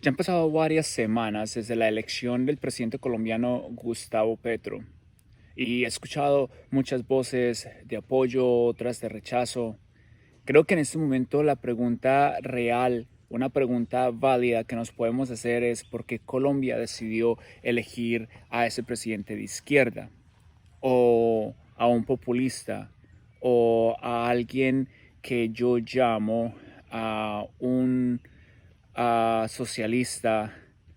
Ya han pasado varias semanas desde la elección del presidente colombiano Gustavo Petro y he escuchado muchas voces de apoyo, otras de rechazo. Creo que en este momento la pregunta real, una pregunta válida que nos podemos hacer es por qué Colombia decidió elegir a ese presidente de izquierda o a un populista o a alguien que yo llamo a un socialista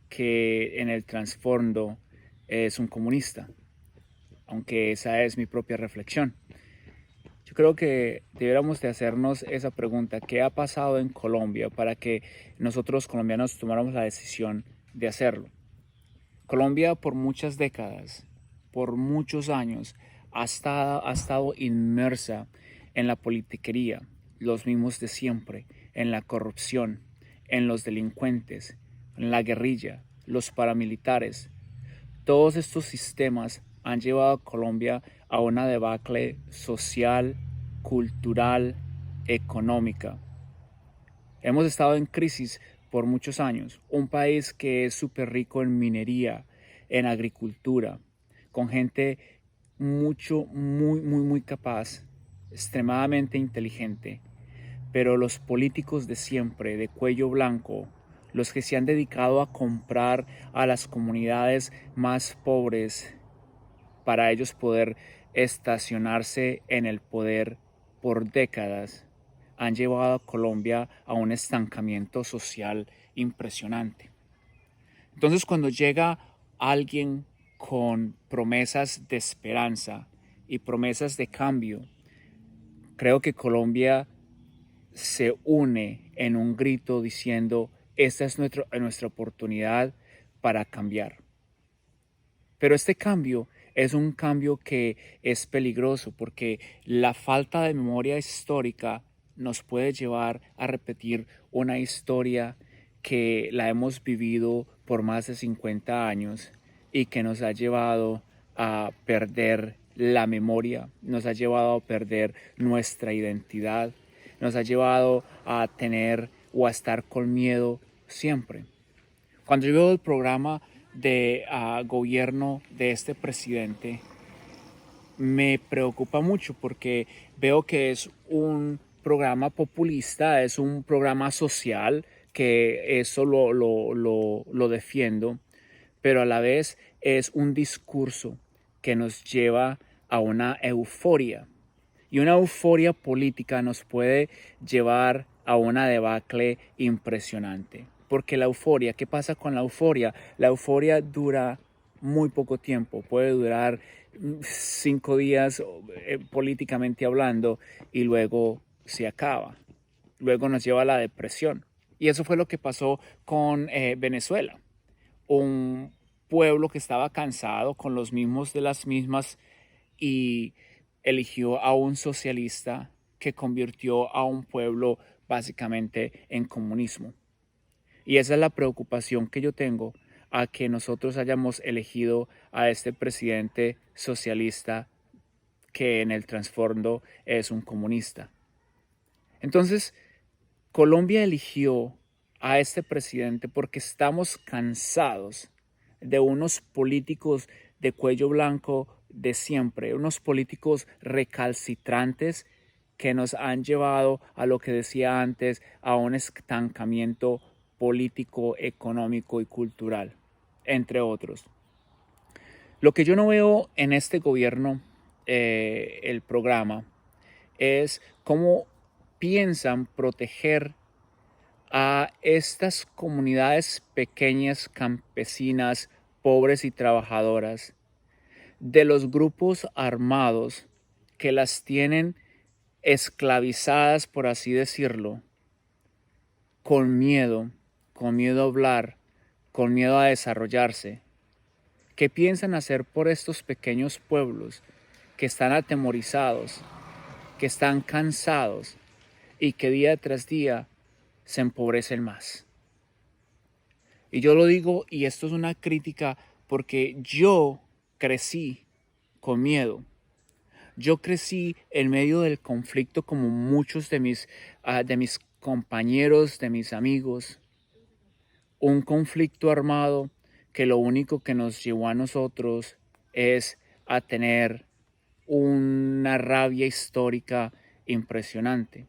que en el trasfondo es un comunista, aunque esa es mi propia reflexión. Yo creo que deberíamos de hacernos esa pregunta: ¿qué ha pasado en Colombia para que nosotros colombianos tomáramos la decisión de hacerlo? Colombia por muchas décadas, por muchos años, ha estado inmersa en la politiquería, los mismos de siempre, en la corrupción, en los delincuentes, en la guerrilla, los paramilitares. Todos estos sistemas han llevado a Colombia a una debacle social, cultural, económica. Hemos estado en crisis por muchos años. Un país que es súper rico en minería, en agricultura, con gente muy capaz, extremadamente inteligente. Pero los políticos de siempre, de cuello blanco, los que se han dedicado a comprar a las comunidades más pobres para ellos poder estacionarse en el poder por décadas, han llevado a Colombia a un estancamiento social impresionante. Entonces, cuando llega alguien con promesas de esperanza y promesas de cambio, creo que Colombia se une en un grito diciendo: esta es nuestra oportunidad para cambiar. Pero este cambio es un cambio que es peligroso porque la falta de memoria histórica nos puede llevar a repetir una historia que la hemos vivido por más de 50 años y que nos ha llevado a perder la memoria, nos ha llevado a perder nuestra identidad, nos ha llevado a tener o a estar con miedo siempre. Cuando yo veo el programa de gobierno de este presidente, me preocupa mucho porque veo que es un programa populista, es un programa social, que eso lo defiendo, pero a la vez es un discurso que nos lleva a una euforia. Y una euforia política nos puede llevar a una debacle impresionante. Porque la euforia, ¿qué pasa con la euforia? La euforia dura muy poco tiempo, puede durar 5 días políticamente hablando, y luego se acaba. Luego nos lleva a la depresión. Y eso fue lo que pasó con Venezuela. Un pueblo que estaba cansado con los mismos de las mismas y eligió a un socialista que convirtió a un pueblo básicamente en comunismo. Y esa es la preocupación que yo tengo, a que nosotros hayamos elegido a este presidente socialista que en el trasfondo es un comunista. Entonces, Colombia eligió a este presidente porque estamos cansados de unos políticos de cuello blanco de siempre, unos políticos recalcitrantes que nos han llevado a lo que decía antes, a un estancamiento político, económico y cultural, entre otros. Lo que yo no veo en este gobierno, el programa, es cómo piensan proteger a estas comunidades pequeñas, campesinas, pobres y trabajadoras de los grupos armados que las tienen esclavizadas, por así decirlo, con miedo a hablar, con miedo a desarrollarse. ¿Qué piensan hacer por estos pequeños pueblos que están atemorizados, que están cansados y que día tras día se empobrecen más? Y yo lo digo, y esto es una crítica, porque yo crecí con miedo. Yo crecí en medio del conflicto como muchos de mis compañeros, de mis amigos. un conflicto armado que lo único que nos llevó a nosotros es a tener una rabia histórica impresionante.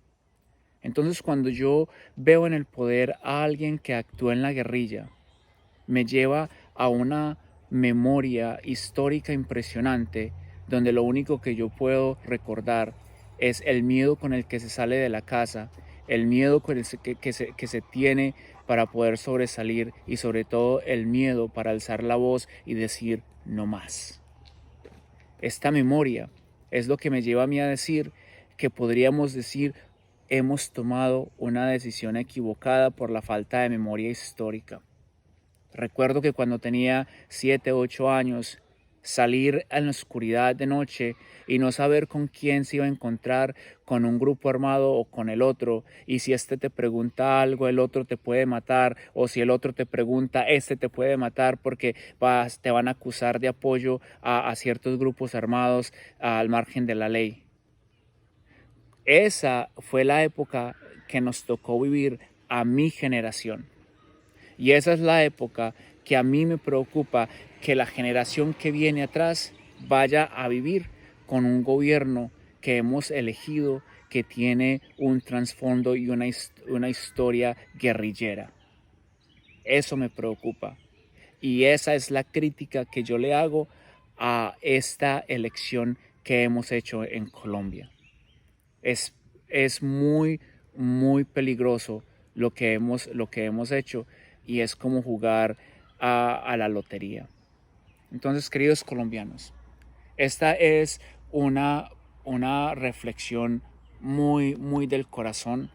Entonces, cuando yo veo en el poder a alguien que actúa en la guerrilla, me lleva a una memoria histórica impresionante donde lo único que yo puedo recordar es el miedo con el que se sale de la casa, el miedo con el que se tiene para poder sobresalir y sobre todo el miedo para alzar la voz y decir no más. Esta memoria es lo que me lleva a mí a decir que podríamos decir hemos tomado una decisión equivocada por la falta de memoria histórica. Recuerdo que cuando tenía 7 u 8 años, salir en la oscuridad de noche y no saber con quién se iba a encontrar, con un grupo armado o con el otro, y si este te pregunta algo, el otro te puede matar, o si el otro te pregunta, este te puede matar porque te van a acusar de apoyo a ciertos grupos armados al margen de la ley. Esa fue la época que nos tocó vivir a mi generación. Y esa es la época que a mí me preocupa que la generación que viene atrás vaya a vivir con un gobierno que hemos elegido que tiene un trasfondo y una historia guerrillera. Eso me preocupa. Y esa es la crítica que yo le hago a esta elección que hemos hecho en Colombia. Es muy, muy peligroso lo que hemos hecho y es como jugar a la lotería. Entonces, queridos colombianos, esta es una reflexión muy, muy del corazón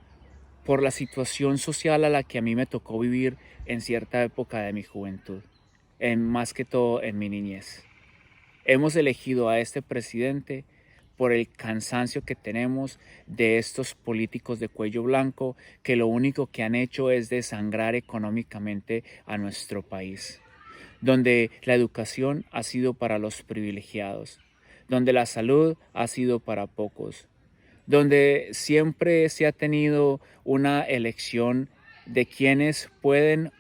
por la situación social a la que a mí me tocó vivir en cierta época de mi juventud, más que todo en mi niñez. Hemos elegido a este presidente por el cansancio que tenemos de estos políticos de cuello blanco que lo único que han hecho es desangrar económicamente a nuestro país, donde la educación ha sido para los privilegiados, donde la salud ha sido para pocos, donde siempre se ha tenido una elección de quienes pueden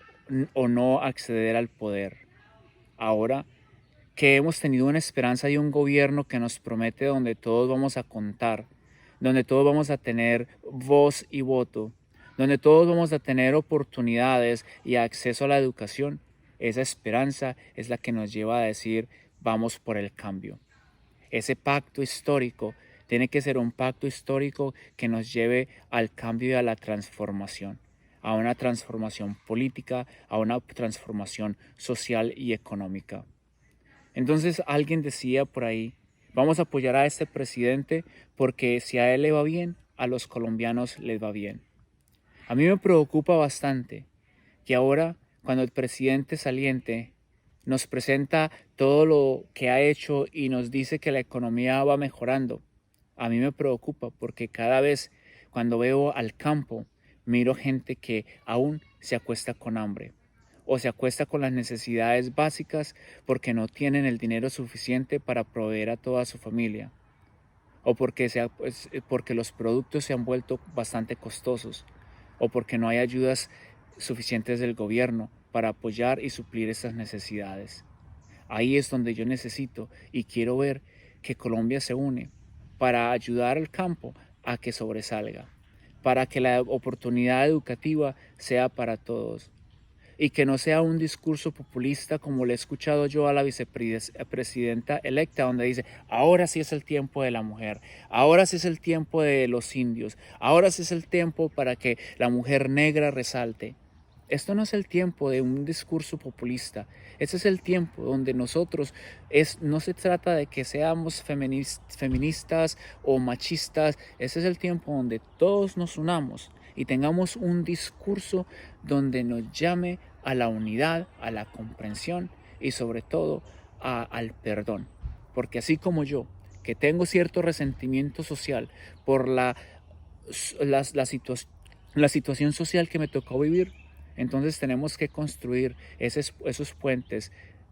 o no acceder al poder. Ahora que hemos tenido una esperanza y un gobierno que nos promete donde todos vamos a contar, donde todos vamos a tener voz y voto, donde todos vamos a tener oportunidades y acceso a la educación, esa esperanza es la que nos lleva a decir vamos por el cambio. Ese pacto histórico tiene que ser un pacto histórico que nos lleve al cambio y a la transformación, a una transformación política, a una transformación social y económica. Entonces alguien decía por ahí, vamos a apoyar a este presidente porque si a él le va bien, a los colombianos les va bien. A mí me preocupa bastante que ahora, cuando el presidente saliente nos presenta todo lo que ha hecho y nos dice que la economía va mejorando, a mí me preocupa porque cada vez cuando veo al campo, miro gente que aún se acuesta con hambre o se acuesta con las necesidades básicas porque no tienen el dinero suficiente para proveer a toda su familia o porque los productos se han vuelto bastante costosos o porque no hay ayudas suficientes del gobierno para apoyar y suplir esas necesidades. Ahí es donde yo necesito y quiero ver que Colombia se une para ayudar al campo a que sobresalga, para que la oportunidad educativa sea para todos y que no sea un discurso populista como le he escuchado yo a la vicepresidenta electa, donde dice, ahora sí es el tiempo de la mujer, ahora sí es el tiempo de los indios, ahora sí es el tiempo para que la mujer negra resalte. Esto no es el tiempo de un discurso populista, este es el tiempo donde nosotros, no se trata de que seamos feministas o machistas, este es el tiempo donde todos nos unamos y tengamos un discurso donde nos llame a la unidad, a la comprensión y sobre todo al perdón. Porque así como yo, que tengo cierto resentimiento social por la situación social que me tocó vivir, entonces tenemos que construir esos puentes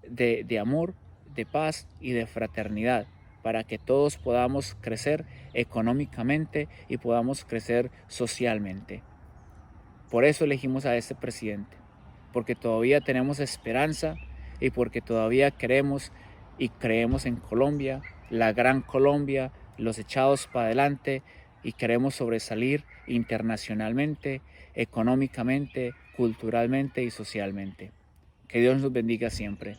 de amor, de paz y de fraternidad para que todos podamos crecer económicamente y podamos crecer socialmente. Por eso elegimos a este presidente. porque todavía tenemos esperanza y porque todavía queremos y creemos en Colombia, la gran Colombia, los echados para adelante, y queremos sobresalir internacionalmente, económicamente, culturalmente y socialmente. Que Dios nos bendiga siempre.